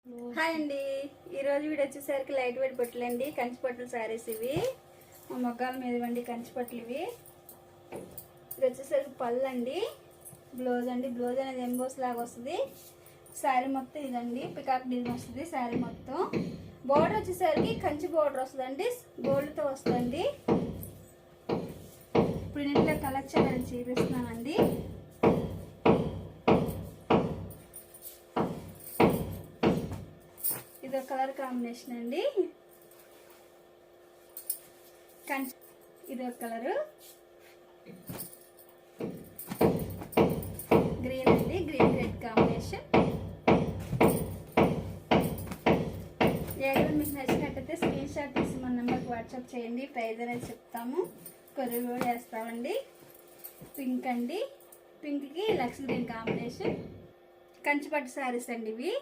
Hi అండి, ఈరోజు video వచ్చేసరికి లైట్ వెయిట్ బట్టలు అండి. కంచి పట్టుల శారీస్ ఇవి. మా మొగ్గాల మీద ఇవ్వండి కంచి పట్టులు ఇవి. ఇది వచ్చేసరికి పళ్ళు అండి. బ్లౌజ్ అండి, బ్లౌజ్ అనేది ఎంబోస్ లాగా వస్తుంది. శారీ మొత్తం ఇదండి, పికాక్ డిజైన్ వస్తుంది. శారీ మొత్తం బోర్డర్ వచ్చేసరికి కంచి బోర్డర్ వస్తుందండి, గోల్డ్తో వస్తుంది. ఇప్పుడు ఇంట్లో కలెక్షన్ అని చూపిస్తున్నానండి. ఇదో కలర్ కాంబినేషన్ అండి. ఇదో కలరు గ్రీన్ అండి, గ్రీన్ రెడ్ కాంబినేషన్. ఏదైనా మీకు నచ్చినట్టయితే స్క్రీన్ షాట్ తీసి మన నెంబర్కి వాట్సాప్ చేయండి. ప్రైజ్ అనేది చెప్తాము, కొరియర్ కూడా వేస్తామండి. పింక్ అండి, పింక్కి లక్స్ గ్రీన్ కాంబినేషన్. కంచిపట్టు శారీస్ అండి ఇవి.